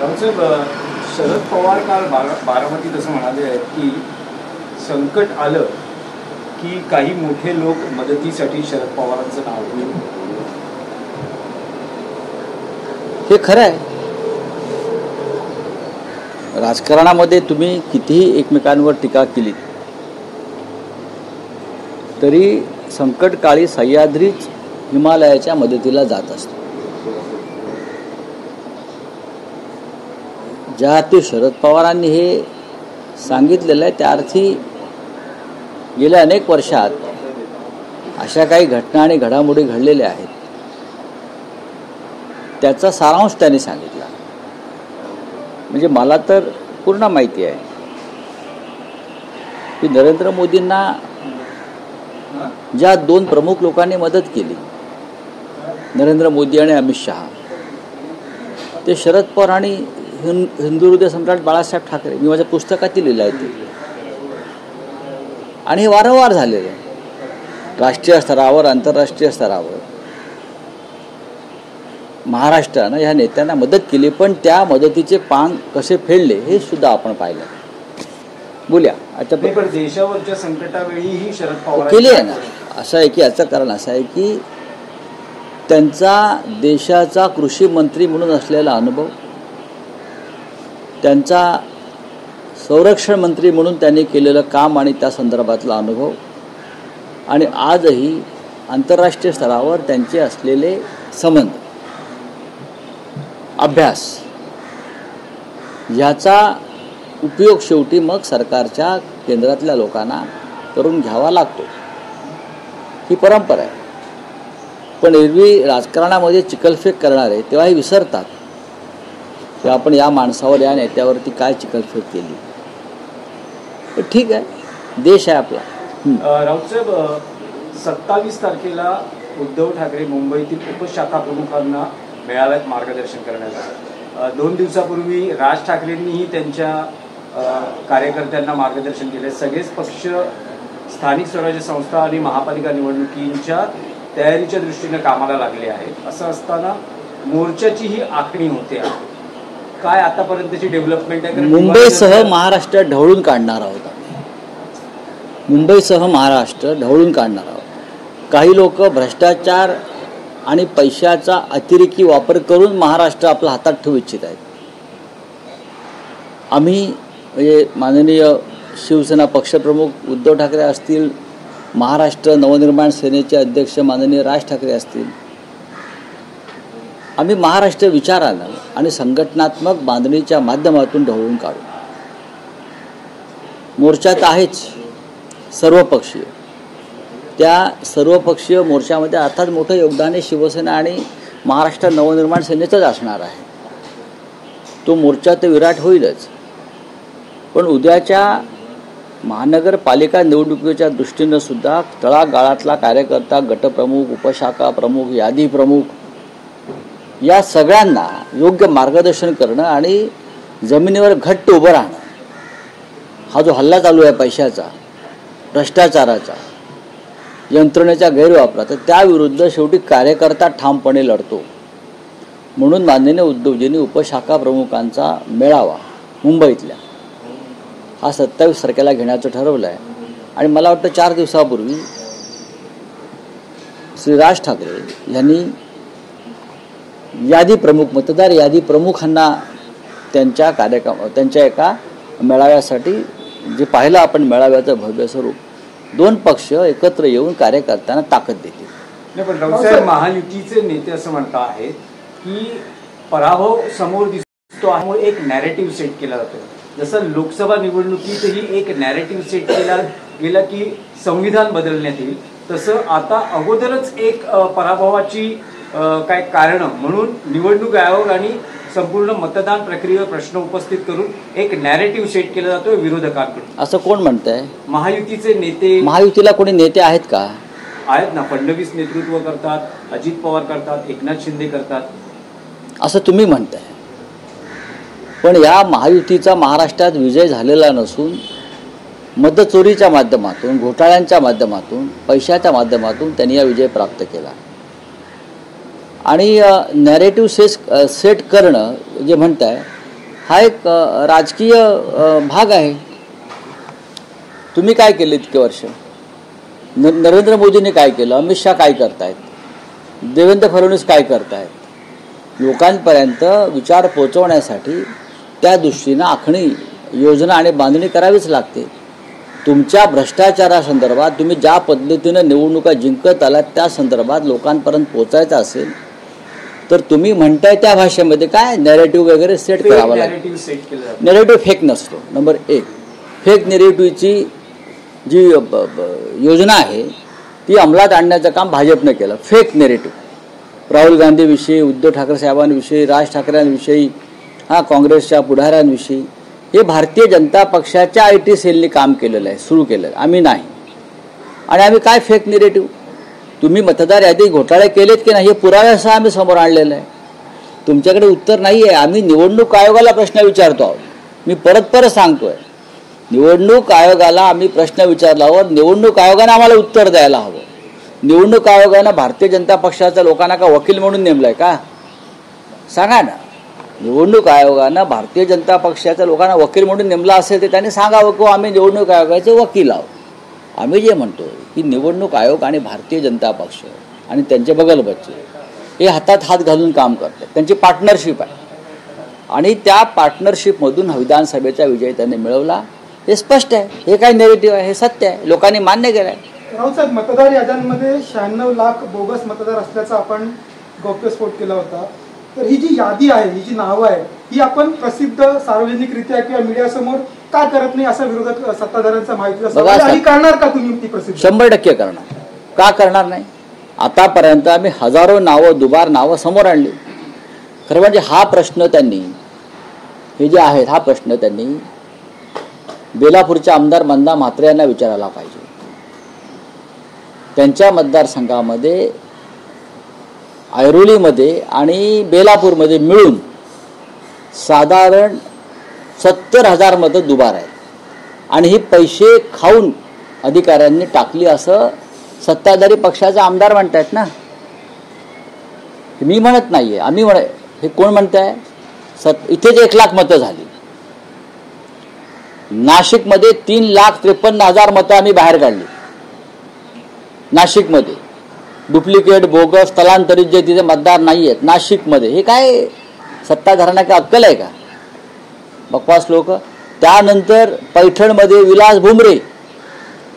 साहेब, शरद पवार काल बारामतीत असं म्हणाले आहेत की संकट आलं की काही मोठे लोक मदतीसाठी शरद पवारांचं नाव घेऊन. हे खरं आहे. राजकारणामध्ये तुम्ही कितीही एकमेकांवर टीका केली तरी संकटकाळी सह्याद्रीच हिमालयाच्या मदतीला जात असतो. ज्या ते शरद पवारांनी हे सांगितलेलं आहे त्या अर्थी गेल्या अनेक वर्षात अशा काही घटना आणि घडामोडी घडलेल्या आहेत त्याचा सारांश त्यांनी सांगितला. म्हणजे मला तर पूर्ण माहिती आहे की नरेंद्र मोदींना ज्या दोन प्रमुख लोकांनी मदत केली, नरेंद्र मोदी आणि अमित शहा, ते शरद पवार आणि हिंदू हृदय सम्राट बाळासाहेब ठाकरे. मी माझ्या पुस्तकातील लिहिलं आहे ते. आणि हे वारंवार झालेलं आहे. राष्ट्रीय स्तरावर, आंतरराष्ट्रीय स्तरावर महाराष्ट्रानं ह्या नेत्यांना मदत केली, पण त्या मदतीचे पान कसे फेडले हे सुद्धा आपण पाहिलं. बोलूया आता. पण देशावरच्या संकटावेळीही शरद पवार केली आहे ना. असं आहे की याचं कारण असं आहे की त्यांचा देशाचा कृषी मंत्री म्हणून असलेला अनुभव, त्यांचा संरक्षण मंत्री म्हणून त्यांनी केलेलं काम आणि त्या संदर्भातला अनुभव, आणि आजही आंतरराष्ट्रीय स्तरावर त्यांचे असलेले संबंध, अभ्यास, याचा उपयोग शेवटी मग सरकारच्या केंद्रातल्या लोकांना करून घ्यावा लागतो. ही परंपरा आहे. पण एरवी राजकारणामध्ये चिखलफेक करणारे तेव्हा हे विसरतात की आपण या माणसावर, या नेत्यावरती काय चिखलफेक केली. पण ठीक आहे, देश आहे आपला. राऊत साहेब, 27 तारखेला उद्धव ठाकरे मुंबईतील उपशाखा प्रमुखांना मेळाव्यात मार्गदर्शन करण्यात आलं. 2 दिवसापूर्वी राज ठाकरेंनीही त्यांच्या कार्यकर्त्यांना मार्गदर्शन केले. सगळेच पक्ष स्थानिक स्वराज्य संस्था आणि महापालिका निवडणुकींच्या तयारीच्या दृष्टीने कामाला लागले आहेत. असं असताना मोर्चाचीही आखणी होते. काय आतापर्यंतची डेव्हलपमेंट आहे? मुंबईसह महाराष्ट्र ढवळून काढणार आहोत. मुंबईसह महाराष्ट्र ढवळून काढणार आहोत. काही लोक भ्रष्टाचार आणि पैशाचा अतिरेकी वापर करून महाराष्ट्र आपला हातात ठेवू इच्छित आहेत. आम्ही म्हणजे माननीय शिवसेना पक्षप्रमुख उद्धव ठाकरे असतील, महाराष्ट्र नवनिर्माण सेनेचे अध्यक्ष माननीय राज ठाकरे असतील, आम्ही महाराष्ट्र विचारानं आणि संघटनात्मक बांधणीच्या माध्यमातून ढवळून काढू. मोर्चात आहेच सर्वपक्षीय. त्या सर्वपक्षीय मोर्चामध्ये अर्थात मोठं योगदान शिवसेना आणि महाराष्ट्र नवनिर्माण सेनेचंच असणार आहे. तो मोर्चा तर विराट होईलच. पण उद्याच्या महानगरपालिका निवडणुकीच्या दृष्टीनं सुद्धा तळागाळातला कार्यकर्ता, गटप्रमुख, उपशाखा प्रमुख, यादी प्रमुख, या सगळ्यांना योग्य मार्गदर्शन करणं आणि जमिनीवर घट्ट उभं राहणं. हा जो हल्ला चालू आहे पैशाचा, भ्रष्टाचाराचा, यंत्रणेच्या गैरवापराचा, त्याविरुद्ध शेवटी कार्यकर्ता ठामपणे लढतो. म्हणून माननीय उद्धवजींनी उपशाखा प्रमुखांचा मेळावा मुंबईतल्या हा 27 तारखेला घेण्याचं ठरवलं आहे. आणि मला वाटतं 4 दिवसापूर्वी श्री राज ठाकरे यांनी यादी प्रमुख, मतदार यादी प्रमुखांना त्यांच्या एका मेळाव्यासाठी, जे पाहिलं आपण मेळाव्याचं भव्य स्वरूप, 2 पक्ष एकत्र येऊन कार्यकर्त्यांना ताकद देतील. नाही, पण राऊत साहेब, महायुतीचे नेते असं म्हणत आहेत की पराभव समोर दिसतो आहे, एक नॅरेटिव्ह सेट केला जातो. जसं लोकसभा निवडणुकीतही एक नॅरेटिव्ह सेट केला गेला की संविधान बदलण्यात येईल, तसं आता अगोदरच एक पराभवाची काय कारण म्हणून निवडणूक आयोग आणि संपूर्ण मतदान प्रक्रियेवर प्रश्न उपस्थित करून एक नॅरेटिव्ह सेट केला जातोय विरोधकांकडून. असं कोण म्हणतंय? महायुतीचे नेते. महायुतीला कोणी नेते आहेत का? आहेत ना. फडणवीस नेतृत्व करतात, अजित पवार करतात, एकनाथ शिंदे करतात. असं तुम्ही म्हणताय. पण या महायुतीचा महाराष्ट्रात विजय झालेला नसून मतचोरीच्या माध्यमातून, घोटाळ्यांच्या माध्यमातून, पैशाच्या माध्यमातून त्यांनी हा विजय प्राप्त केला. आणि नॅरेटिव्ह सेट करणं जे म्हणताय हा एक राजकीय भाग आहे. तुम्ही काय केले इतके वर्ष? नरेंद्र मोदींनी काय केलं? अमित शहा काय करतायत? देवेंद्र फडणवीस काय करतायत? लोकांपर्यंत विचार पोहोचवण्यासाठी त्या दृष्टीनं आखणी योजना आणि बांधणी करावीच लागते. तुमच्या भ्रष्टाचारासंदर्भात तुम्ही ज्या पद्धतीनं निवडणुका जिंकत आलात त्या संदर्भात लोकांपर्यंत पोहोचायचं असेल तर तुम्ही म्हणताय त्या भाषेमध्ये काय नॅरेटिव्ह वगैरे सेट करावं लागेल. नॅरेटिव्ह फेक नसतो. नंबर 1, फेक नॅरेटिव्हची जी योजना आहे ती अंमलात आणण्याचं काम भाजपनं केलं. फेक नॅरेटिव्ह राहुल गांधीविषयी, उद्धव ठाकरे साहेबांविषयी, राज ठाकरेंविषयी, काँग्रेसच्या पुढाऱ्यांविषयी हे भारतीय जनता पक्षाच्या IT सेलने काम केलेलं आहे, सुरू केलं आहे. आम्ही नाही. आणि आम्ही काय फेक नॅरेटिव्ह? तुम्ही मतदार यादी घोटाळे केलेत की नाही हे पुराव्यासह आम्ही समोर आणलेलं आहे. तुमच्याकडे उत्तर नाही आहे. आम्ही निवडणूक आयोगाला प्रश्न विचारतो आहोत. मी परत सांगतोय, निवडणूक आयोगाला आम्ही प्रश्न विचारल्यावर निवडणूक आयोगाने आम्हाला उत्तर द्यायला हवं. निवडणूक आयोगानं भारतीय जनता पक्षाच्या लोकांना का वकील म्हणून नेमलंय का? सांगा ना. निवडणूक आयोगानं भारतीय जनता पक्षाच्या लोकांना वकील म्हणून नेमला असेल तर त्यांनी सांगावं की आम्ही निवडणूक आयोगाचे वकील आहोत. आम्ही जे म्हणतो की निवडणूक आयोग आणि भारतीय जनता पक्ष आणि त्यांचे बगलबच्चे हे हातात हात घालून काम करतात. त्यांची पार्टनरशिप आहे आणि त्या पार्टनरशिपमधून विधानसभेचा विजय त्यांनी मिळवला. हे स्पष्ट आहे. हे काय नेगेटिव्ह आहे? हे सत्य आहे. लोकांनी मान्य केलं आहे. राऊत साहेब, मतदार याद्यांमध्ये 96 लाख बोगस मतदार असल्याचा आपण गौप्यस्फोट केला होता. तर ही जी यादी आहे, ही जी नावं आहे, ही आपण प्रसिद्ध सार्वजनिकरित्या किंवा मीडियासमोर का करत नाही असा विरोधक सत्ताधाऱ्यांचा माहितीचा सवाल आहे. करणार का तुम्ही ती प्रसिद्ध? 100% करणार. का करणार नाही? आतापर्यंत आम्ही हजारो नावं, दुबार नावं समोर आणली. खरं म्हणजे हा प्रश्न त्यांनी, हे जे आहेत हा प्रश्न त्यांनी बेलापूरचे आमदार मंदा म्हात्रे यांना विचारायला पाहिजे. त्यांच्या मतदारसंघामध्ये ऐरोलीमध्ये आणि बेलापूरमध्ये मिळून साधारण 70,000 मतं दुबार आहेत आणि ही पैसे खाऊन अधिकाऱ्यांनी टाकली असं सत्ताधारी पक्षाचे आमदार म्हणतायत ना. मी म्हणत नाहीये, आम्ही हे कोण म्हणताय? इथेच 1 लाख मतं झाली. नाशिकमध्ये 3,53,000 मतं आम्ही बाहेर काढली. नाशिकमध्ये डुप्लिकेट, बोगस, स्थलांतरित जे तिथे मतदार नाही आहेत नाशिकमध्ये. हे काय सत्ताधाऱ्यांना काय अक्कल आहे का? बकवास लोक. त्यानंतर पैठणमध्ये विलास भुमरे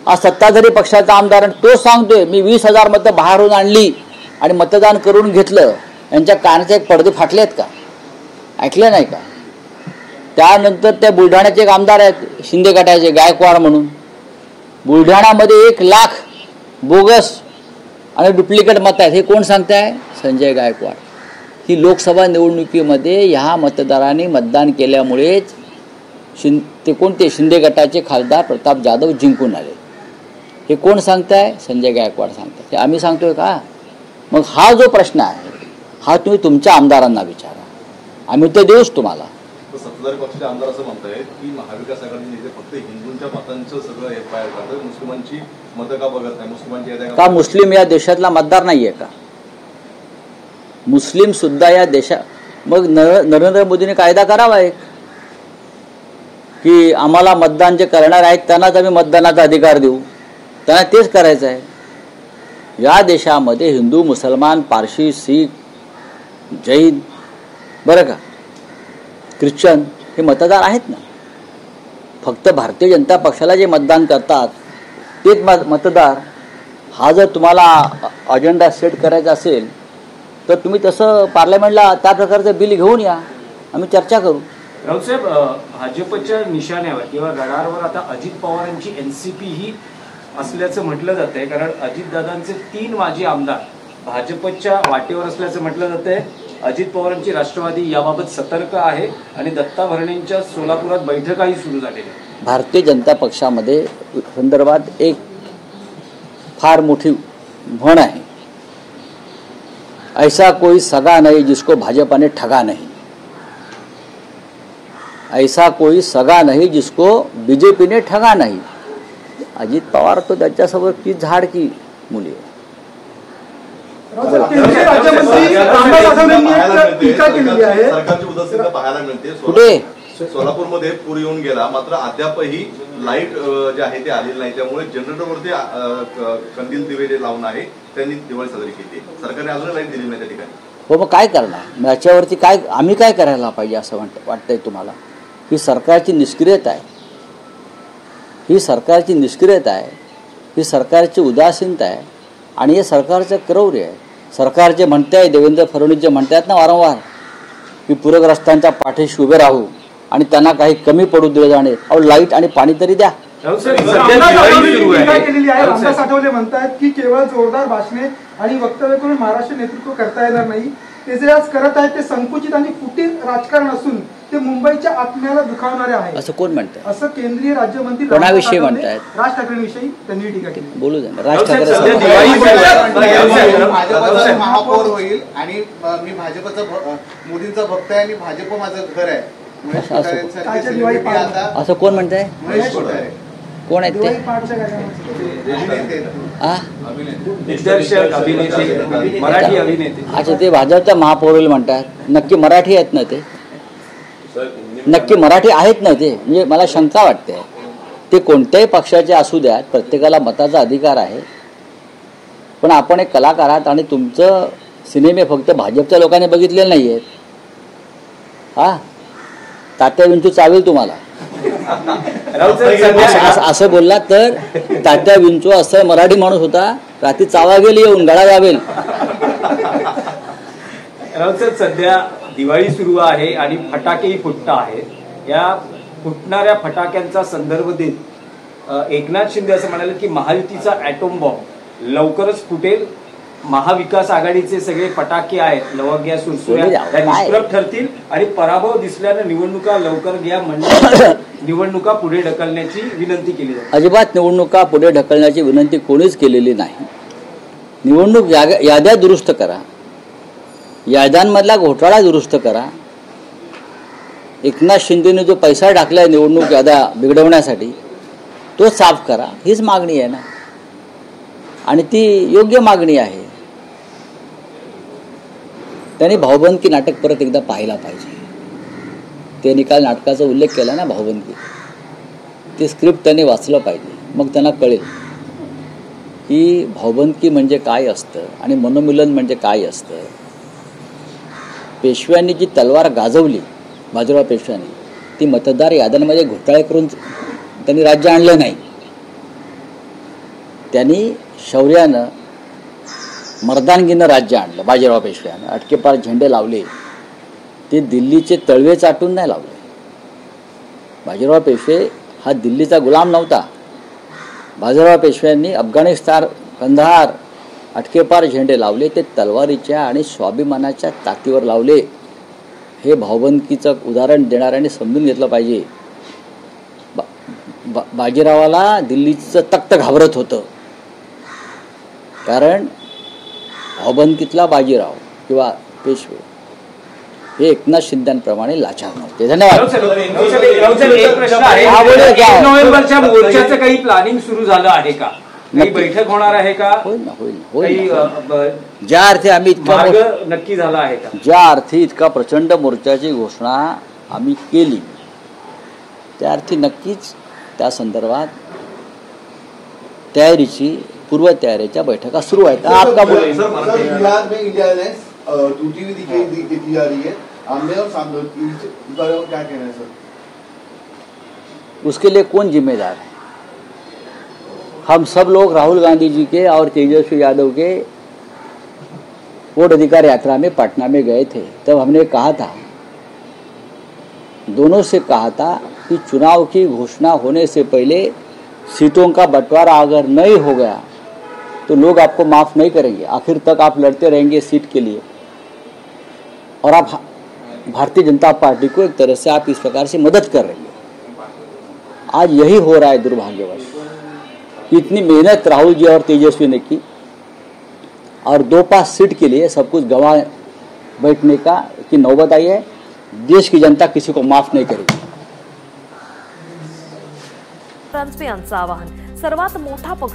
हा सत्ताधारी पक्षाचा आमदार, तो सांगतोय मी 20,000 मतं बाहेरून आणली आणि मतदान करून घेतलं. यांच्या कानाचे एक पडदे फाटलेत का? ऐकलं नाही का? त्यानंतर त्या बुलढाण्याचे एक आमदार आहेत शिंदे गटाचे, गायकवाड म्हणून. बुलढाणामध्ये 1 लाख बोगस आणि डुप्लिकेट मत आहेत. हे कोण सांगताय? संजय गायकवाड. ही लोकसभा निवडणुकीमध्ये ह्या मतदारांनी मतदान केल्यामुळेच ते कोणते शिंदे गटाचे खासदार प्रताप जाधव जिंकून आले. हे कोण सांगताय? संजय गायकवाड सांगताय. हे आम्ही सांगतोय का? मग हा जो प्रश्न आहे हा तुम्ही तुमच्या आमदारांना विचारा. आम्ही तर देऊच तुम्हाला. सत्ताधारी पक्षाचे आमदार असं म्हणतायत की महाविकास आघाडी नेते फक्त हिंदूंच्या मतांचं सगळं एफआयआर करतात, मुस्लिमांची मतं का बघत नाही? मुस्लिमांची का मुस्लिम या देशातला मतदार नाहीये का? मुस्लिम सुद्धा या देशात. मग नरेंद्र मोदींनी कायदा करावा एक की आम्हाला मतदान जे करणार आहेत त्यांनाच आम्ही मतदानाचा अधिकार देऊ. त्यांना तेच करायचं आहे. या देशामध्ये हिंदू, मुसलमान, पारशी, शीख, जैन, बरं का, ख्रिश्चन हे मतदार आहेत ना. फक्त भारतीय जनता पक्षाला जे मतदान करतात तेच मतदार. हा जर तुम्हाला अजेंडा सेट करायचा असेल तर तुम्ही तसं पार्लमेंटला त्या प्रकारचं बिल घेऊन या, आम्ही चर्चा करू. राऊतसाहेब, भाजपच्या निशाण्यावर किंवा रडारवर आता अजित पवारांची NCP ही असल्याचं म्हटलं जात आहे. कारण अजितदादांचे 3 माजी आमदार भाजपच्या वाटेवर असल्याचं म्हटलं जात आहे. अजित पवारांची राष्ट्रवादी याबाबत सतर्क आहे आणि दत्ता भरणेंच्या सोलापुरात बैठकाही सुरू झालेली आहे. भारतीय जनता पक्षामध्ये संदर्भात एक फार मोठी म्हण आहे, ऐसा कोई सगा नहीं जिसको भाजपा ने ठगा नहीं. ऐसा कोई सगा नहीं जिसको बीजेपी ने ठगा नहीं. अजित पवार तो त्याच्यासोबत ती झाड की मुली आहे. राज्यमंत्री रामदास आठवलेंनी टीका केलेली आहे. सरकारची उदासीनता पाहायला मिळते. कुठे? सोलापूरमध्ये पूर येऊन गेला, मात्र अद्यापही लाईट जे आहे ते आलेली नाही, त्यामुळे जनरेटरवरती कंदील दिवे जे लावून आहे त्यांनी दिवाळी साजरी केली आहे. सरकारने अजून लाईट दिली नाही त्या ठिकाणी. हो, मग काय करणार याच्यावरती? काय आम्ही काय करायला पाहिजे असं वाटतंय तुम्हाला? ही सरकारची निष्क्रियता आहे, ही सरकारची निष्क्रियता आहे, ही सरकारची उदासीनता आहे आणि हे सरकारचं क्रौर्य आहे. सरकार जे म्हणते आहे, देवेंद्र फडणवीस जे म्हणतात ना वारंवार की पूरग्रस्तांच्या पाठीशी उभे राहू आणि त्यांना काही कमी पडू दिले जाणे, अहो लाईट आणि पाणी तरी द्या. केलेली आहे. रामदास आठवले म्हणतात की केवळ जोरदार भाषणे आणि वक्तव्य करून महाराष्ट्र नेतृत्व करता येणार नाही. ते जे आज करत आहेत ते संकुचित आणि फुटीर राजकारण असून ते मुंबईच्या आत्म्याला दुखावणारे आहे असं कोण म्हणतं? असं केंद्रीय राज्यमंत्री कोणाविषयी म्हणतायत? राज ठाकरेंविषयी त्यांनी टीका केली. बोलू द्या. राज ठाकरे भाजपचा महापौर होईल आणि मी भाजपचा मोदींचा भक्त आहे आणि भाजप माझं घर आहे. असं कोण म्हणताय? कोण आहेत ते? दिग्दर्शक, अभिनेते, मराठी अभिनेते. अच्छा, ते भाजपच्या महापौर म्हणतात. नक्की मराठी आहेत ना ते? नक्की मराठी आहेत ना ते? म्हणजे मला शंका वाटते. ते कोणत्याही पक्षाचे असू द्यात, प्रत्येकाला मताचा अधिकार आहे. पण आपण एक कलाकार आहात आणि तुमचं सिनेमे फक्त भाजपच्या लोकांनी बघितलेले नाही आहेत. हा, तात्या विंचू चावेल तुम्हाला असं बोलला तर. तात्या विंचू असं मराठी माणूस होता, रात्री चावा गेली येऊन गळा जावेल. राऊत, सध्या दिवाळी सुरू आहे आणि फटाकेही फुटत आहेत. या फुटणाऱ्या फटाक्यांचा संदर्भ देत एकनाथ शिंदे असं म्हणाले की महायुतीचा ॲटॉम बॉम्ब लवकरच फुटेल. महाविकास आघाडीचे सगळे फटाके आहेत, लवंग्या, सुरसुऱ्या, निष्प्रभ ठरतील आणि पराभव दिसल्यानं निवडणुका लवकर घ्या म्हणजे निवडणुका पुढे ढकलण्याची विनंती केली जाते. अजिबात निवडणुका पुढे ढकलण्याची विनंती कोणीच केलेली नाही. निवडणूक याद्या दुरुस्त करा, याद्यांमधला घोटाळा दुरुस्त करा. एकनाथ शिंदेने जो पैसा टाकलाय निवडणूक याद्या बिघडवण्यासाठी तो साफ करा, हीच मागणी आहे ना. आणि ती योग्य मागणी आहे. त्यांनी भाऊबंदकी नाटक परत एकदा पाहायला पाहिजे. ते निकाल नाटकाचा उल्लेख केला ना, भाऊबंदकी, ते स्क्रिप्ट त्यांनी वाचलं पाहिजे. मग त्यांना कळेल की भाऊबंदकी म्हणजे काय असतं आणि मनोमिलन म्हणजे काय असतं. पेशव्यांनी जी तलवार गाजवली, बाजीराव पेशव्यांनी, ती मतदार याद्यांमध्ये घोटाळे करून त्यांनी राज्य आणलं नाही. त्यांनी शौर्यानं, मर्दानगीनं राज्य आणलं. बाजीराव पेशव्यानं अटकेपार झेंडे लावले, ते दिल्लीचे तळवे चाटून नाही लावले. बाजीराव पेशवे हा दिल्लीचा गुलाम नव्हता. बाजीराव पेशव्यांनी अफगाणिस्तान, कंधार अटकेपार झेंडे लावले, ते तलवारीच्या आणि स्वाभिमानाच्या ताकदीवर लावले. हे भाऊबंदकीचं उदाहरण देणाऱ्यांनी समजून घेतलं पाहिजे. बाजीरावाला दिल्लीचं तख्त घाबरत होतं, कारण भाऊबंदकीतला बाजीराव किंवा पेशवे हे एकनाथ शिंदेप्रमाणे लाचार नव्हते. धन्यवाद. एक प्रश्न आहे, 1 नोव्हेंबरच्या मोर्चाचं काही प्लॅनिंग सुरू झालं आहे का? काही बैठक होणार आहे का? होईल ना, होईल. ज्या अर्थी आम्ही इतका नक्की झाला आहे का? ज्या अर्थी इतका प्रचंड मोर्चाची घोषणा आम्ही केली, त्या अर्थी नक्कीच त्या संदर्भात तयारीची, पूर्व तयारीच्या बैठका सुरू आहेत. आपका बिहार में इंडिया अलायंस टूटी हुई दिखी जा रही है, आमने और सामने, इस बारे में क्या कहना है सर? उसके लिए कौन जिम्मेदार है? हम सब लोग राहुल गांधी जी के और तेजस्वी यादव के वोट अधिकार यात्रा में पटना में गए थे. तब हमने कहा था, दोनों से कहा था कि चुनाव की घोषणा होने से पहले सीटों का बंटवारा अगर नहीं हो गया तो लोग आपको माफ़ नहीं करेंगे. आखिर तक आप लड़ते रहेंगे सीट के लिए और आप भारतीय जनता पार्टी को एक तरह से आप इस प्रकार से मदद कर रही है. आज यही हो रहा है दुर्भाग्यवश. इतनी मेहनत राहुल जी और तेजस्वी ने की और 2-5 सीट के लिए सब कुछ गंवा बैठने का की नौबत आई है. देश की जनता किसी को माफ नहीं करेगी. यांचं आवाहन. सर्वात मोठा पक्ष